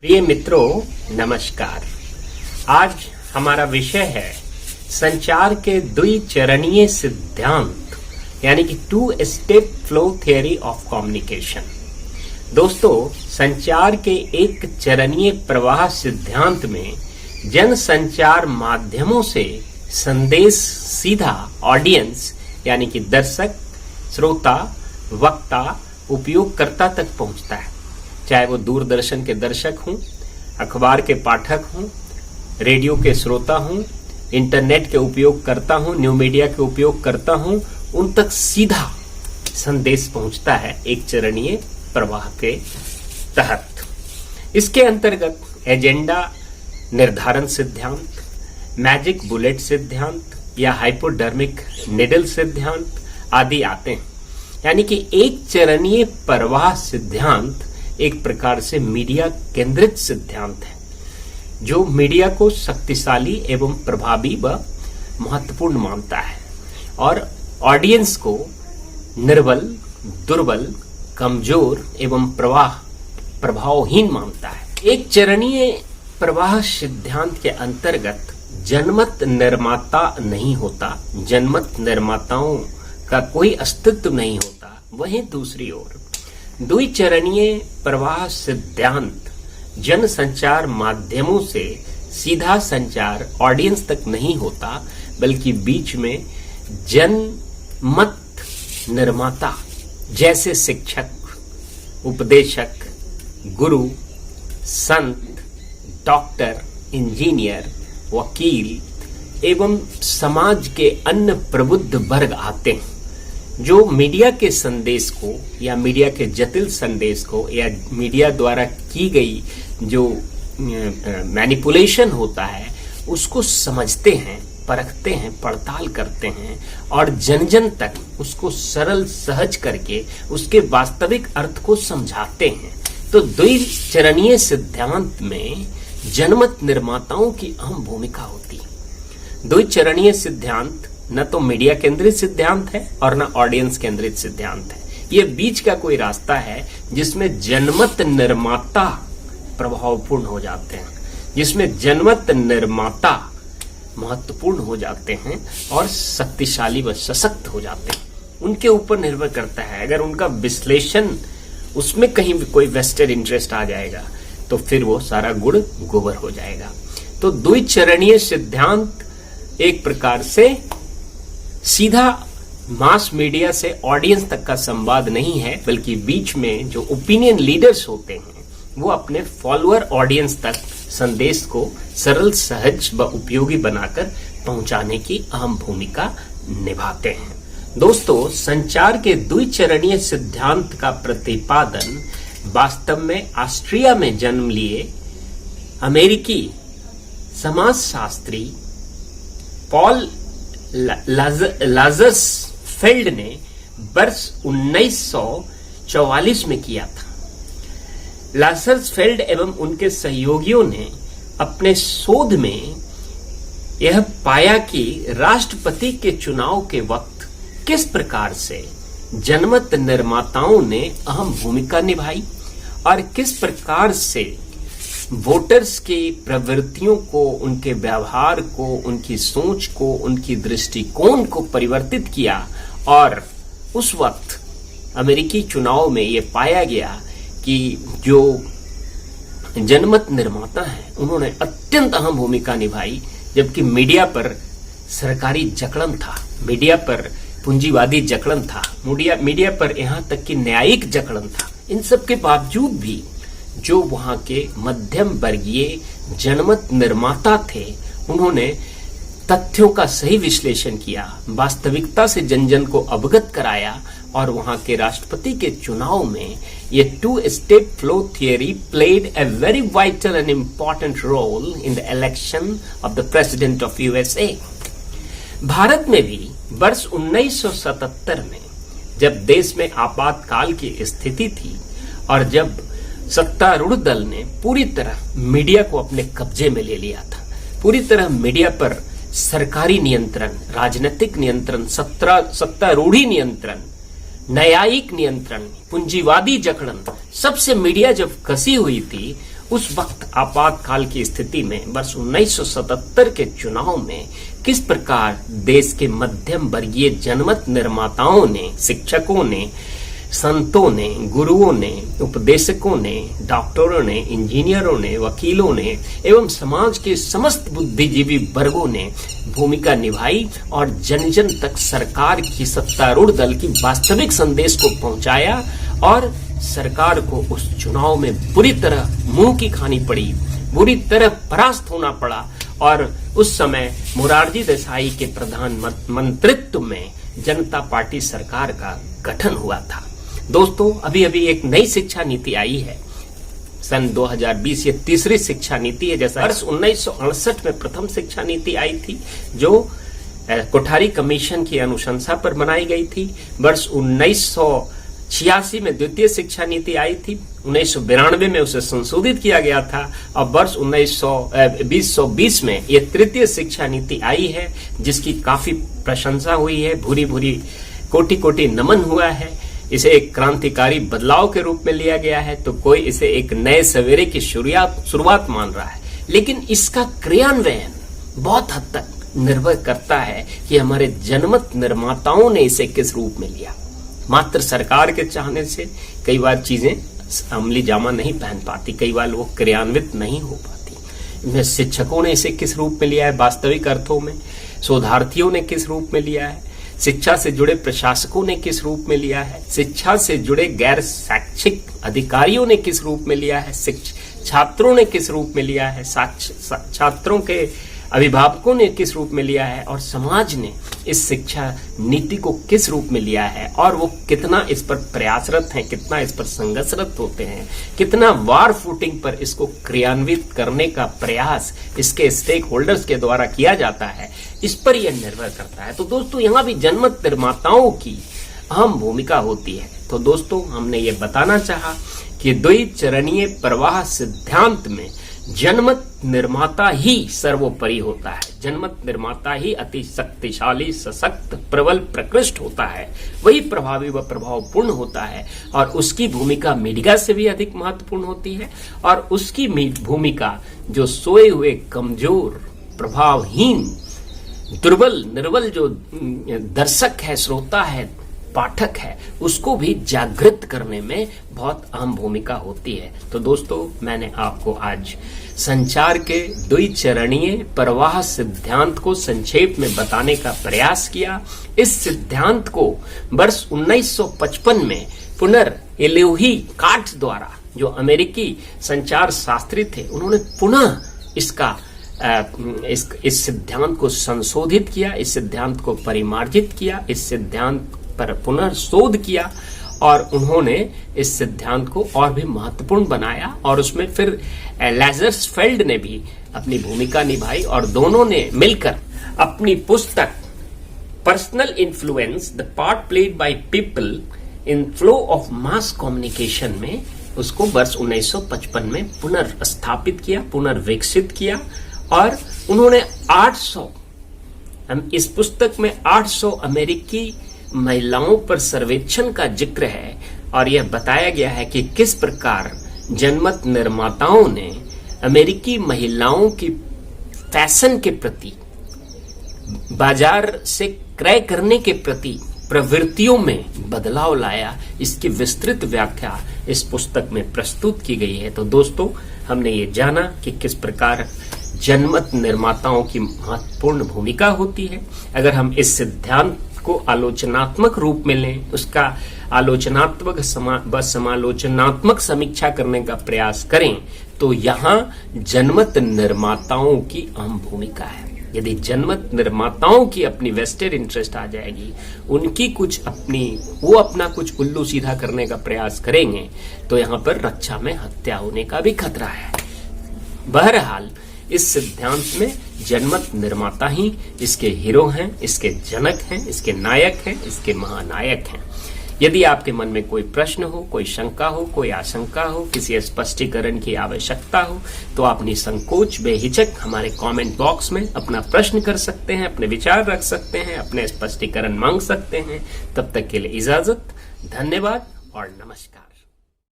प्रिय मित्रों, नमस्कार। आज हमारा विषय है संचार के द्विचरणीय सिद्धांत यानी कि 2 step flow theory of communication. दोस्तों, संचार के एक चरणीय प्रवाह सिद्धांत में जन संचार माध्यमों से संदेश सीधा ऑडियंस यानी कि दर्शक, श्रोता, वक्ता, उपयोगकर्ता तक पहुंचता है। चाहे वो दूरदर्शन के दर्शक हों, अखबार के पाठक हों, रेडियो के श्रोता हों, इंटरनेट के उपयोगकर्ता हों, न्यू मीडिया के उपयोगकर्ता हों, उन तक सीधा संदेश पहुंचता है एक चरणीय प्रवाह के तहत। इसके अंतर्गत एजेंडा निर्धारण सिद्धांत, मैजिक बुलेट सिद्धांत या हाइपोडर्मिक निडल सिद्धांत आदि आते हैं। यानी कि एक चरणीय प्रवाह सिद्धांत एक प्रकार से मीडिया केंद्रित सिद्धांत है जो मीडिया को शक्तिशाली एवं प्रभावी व महत्वपूर्ण मानता है और ऑडियंस को निर्बल, दुर्बल, कमजोर एवं प्रभावहीन मानता है। एक चरणीय प्रवाह सिद्धांत के अंतर्गत जनमत निर्माता नहीं होता, जनमत निर्माताओं का कोई अस्तित्व नहीं होता। वहीं दूसरी ओर द्विचरणीय प्रवाह सिद्धांत जन संचार माध्यमों से सीधा संचार ऑडियंस तक नहीं होता, बल्कि बीच में जनमत निर्माता जैसे शिक्षक, उपदेशक, गुरु, संत, डॉक्टर, इंजीनियर, वकील एवं समाज के अन्य प्रबुद्ध वर्ग आते हैं जो मीडिया के संदेश को या मीडिया के जटिल संदेश को या मीडिया द्वारा की गई जो मैनिपुलेशन होता है उसको समझते हैं, परखते हैं, पड़ताल करते हैं और जन जन तक उसको सरल सहज करके उसके वास्तविक अर्थ को समझाते हैं। तो द्विचरणीय सिद्धांत में जनमत निर्माताओं की अहम भूमिका होती है। द्विचरणीय सिद्धांत न तो मीडिया केंद्रित सिद्धांत है और न ऑडियंस केंद्रित सिद्धांत है। ये बीच का कोई रास्ता है जिसमें जनमत निर्माता प्रभावपूर्ण हो जाते हैं, जिसमें जनमत निर्माता महत्वपूर्ण हो जाते हैं और शक्तिशाली व सशक्त हो जाते हैं। उनके ऊपर निर्भर करता है। अगर उनका विश्लेषण उसमें कहीं भी कोई वेस्टेड इंटरेस्ट आ जाएगा तो फिर वो सारा गुड़ गोबर हो जाएगा। तो द्विचरणीय सिद्धांत एक प्रकार से सीधा मास मीडिया से ऑडियंस तक का संवाद नहीं है, बल्कि बीच में जो ओपिनियन लीडर्स होते हैं वो अपने फॉलोअर ऑडियंस तक संदेश को सरल, सहज व उपयोगी बनाकर पहुंचाने की अहम भूमिका निभाते हैं। दोस्तों, संचार के द्विचरणीय सिद्धांत का प्रतिपादन वास्तव में ऑस्ट्रिया में जन्म लिए अमेरिकी समाजशास्त्री पॉल लाजरस फेल्ड ने वर्ष 1944 में किया था। लाजरस फेल्ड एवं उनके सहयोगियों ने अपने शोध में यह पाया कि राष्ट्रपति के चुनाव के वक्त किस प्रकार से जनमत निर्माताओं ने अहम भूमिका निभाई और किस प्रकार से वोटर्स की प्रवृत्तियों को, उनके व्यवहार को, उनकी सोच को, उनकी दृष्टिकोण को परिवर्तित किया। और उस वक्त अमेरिकी चुनाव में ये पाया गया कि जो जनमत निर्माता हैं उन्होंने अत्यंत अहम भूमिका निभाई, जबकि मीडिया पर सरकारी जकड़न था, मीडिया पर पूंजीवादी जकड़न था, मीडिया पर यहाँ तक कि न्यायिक जकड़न था। इन सब के बावजूद भी जो वहां के मध्यम वर्गीय जनमत निर्माता थे उन्होंने तथ्यों का सही विश्लेषण किया, वास्तविकता से जन जन को अवगत कराया और वहां के राष्ट्रपति के चुनाव में ये 2 step flow theory played a very vital and important role in the election of the president of USA. Bharat में भी वर्ष 1977 में जब देश में आपातकाल की स्थिति थी और जब सत्तारूढ़ दल ने पूरी तरह मीडिया को अपने कब्जे में ले लिया था, पूरी तरह मीडिया पर सरकारी नियंत्रण, राजनीतिक नियंत्रण, सत्तारूढ़ी नियंत्रण, न्यायिक नियंत्रण, पूंजीवादी जकड़न, सबसे मीडिया जब कसी हुई थी, उस वक्त आपातकाल की स्थिति में वर्ष 1977 के चुनाव में किस प्रकार देश के मध्यम वर्गीय जनमत निर्माताओं ने, शिक्षकों ने, संतों ने, गुरुओं ने, उपदेशकों ने, डॉक्टरों ने, इंजीनियरों ने, वकीलों ने एवं समाज के समस्त बुद्धिजीवी वर्गों ने भूमिका निभाई और जन जन तक सरकार की सत्तारूढ़ दल की वास्तविक संदेश को पहुंचाया और सरकार को उस चुनाव में बुरी तरह मुंह की खानी पड़ी, बुरी तरह परास्त होना पड़ा और उस समय मोरारजी देसाई के प्रधानमंत्रित्व में जनता पार्टी सरकार का गठन हुआ था। दोस्तों, अभी अभी एक नई शिक्षा नीति आई है सन 2020। ये तीसरी शिक्षा नीति है। जैसा वर्ष 1968 में प्रथम शिक्षा नीति आई थी जो कोठारी कमीशन की अनुशंसा पर बनाई गई थी। वर्ष 1986 में द्वितीय शिक्षा नीति आई थी। 1992 में उसे संशोधित किया गया था और वर्ष 2020 में ये तृतीय शिक्षा नीति आई है जिसकी काफी प्रशंसा हुई है, भूरी भूरी कोटि कोटि नमन हुआ है। इसे एक क्रांतिकारी बदलाव के रूप में लिया गया है तो कोई इसे एक नए सवेरे की शुरुआत मान रहा है, लेकिन इसका क्रियान्वयन बहुत हद तक निर्भर करता है कि हमारे जनमत निर्माताओं ने इसे किस रूप में लिया। मात्र सरकार के चाहने से कई बार चीजें अमली जामा नहीं पहन पाती, कई बार वो क्रियान्वित नहीं हो पाती। शिक्षकों ने इसे किस रूप में लिया है वास्तविक अर्थों में, शोधार्थियों ने किस रूप में लिया है, शिक्षा से जुड़े प्रशासकों ने किस रूप में लिया है, शिक्षा से जुड़े गैर शैक्षिक अधिकारियों ने किस रूप में लिया है, छात्रों ने किस रूप में लिया है, छात्रों के अभिभावकों ने किस रूप में लिया है और समाज ने इस शिक्षा नीति को किस रूप में लिया है और वो कितना इस पर प्रयासरत हैं, कितना इस पर संघर्षरत होते हैं, कितना वार फुटिंग पर इसको क्रियान्वित करने का प्रयास इसके स्टेक होल्डर्स के द्वारा किया जाता है, इस पर यह निर्भर करता है। तो दोस्तों, यहाँ भी जनमत निर्माताओं की अहम भूमिका होती है। तो दोस्तों, हमने ये बताना चाहा कि द्विचरणीय प्रवाह सिद्धांत में जनमत निर्माता ही सर्वोपरि होता है। जनमत निर्माता ही अति शक्तिशाली, सशक्त, प्रबल, प्रकृष्ट होता है, वही प्रभावी व प्रभावपूर्ण होता है और उसकी भूमिका मीडिया से भी अधिक महत्वपूर्ण होती है और उसकी भूमिका जो सोए हुए, कमजोर, प्रभावहीन, दुर्बल, निर्बल जो दर्शक है, श्रोता है, पाठक है, उसको भी जागृत करने में बहुत अहम भूमिका होती है। तो दोस्तों, मैंने आपको आज संचार के द्विचरणीय प्रवाह सिद्धांत को संक्षेप में बताने का प्रयास किया। इस सिद्धांत को वर्ष 1955 में पुनर्एलोही काट द्वारा, जो अमेरिकी संचार शास्त्री थे, उन्होंने पुनः इस सिद्धांत को संशोधित किया, इस सिद्धांत को परिमार्जित किया, इस सिद्धांत पर पुनर्शोध किया और उन्होंने इस सिद्धांत को और भी महत्वपूर्ण बनाया और उसमें फिर लैजर्सफेल्ड ने भी अपनी भूमिका निभाई और दोनों ने मिलकर अपनी पुस्तक personal influence, the part played by people in flow of mass communication में उसको वर्ष 1955 में पुनर्स्थापित किया, पुनर्विकसित किया और उन्होंने 800, इस पुस्तक में 800 अमेरिकी महिलाओं पर सर्वेक्षण का जिक्र है और यह बताया गया है कि किस प्रकार जनमत निर्माताओं ने अमेरिकी महिलाओं की फैशन के प्रति, बाजार से क्रय करने के प्रति प्रवृत्तियों में बदलाव लाया। इसकी विस्तृत व्याख्या इस पुस्तक में प्रस्तुत की गई है। तो दोस्तों, हमने ये जाना कि किस प्रकार जनमत निर्माताओं की महत्वपूर्ण भूमिका होती है। अगर हम इस सिद्धांत को आलोचनात्मक रूप में लें, उसका समालोचनात्मक समीक्षा करने का प्रयास करें, तो यहाँ जनमत निर्माताओं की अहम भूमिका है। यदि जनमत निर्माताओं की अपनी वेस्टेड इंटरेस्ट आ जाएगी, उनकी वो अपना कुछ उल्लू सीधा करने का प्रयास करेंगे, तो यहाँ पर रक्षा में हत्या होने का भी खतरा है। बहरहाल, इस सिद्धांत में जनमत निर्माता ही इसके हीरो हैं, इसके जनक हैं, इसके नायक हैं, इसके महानायक हैं। यदि आपके मन में कोई प्रश्न हो, कोई शंका हो, कोई आशंका हो, किसी स्पष्टीकरण की आवश्यकता हो, तो आप निसंकोच बेहिचक हमारे कमेंट बॉक्स में अपना प्रश्न कर सकते हैं, अपने विचार रख सकते हैं, अपने स्पष्टीकरण मांग सकते हैं। तब तक के लिए इजाजत, धन्यवाद और नमस्कार।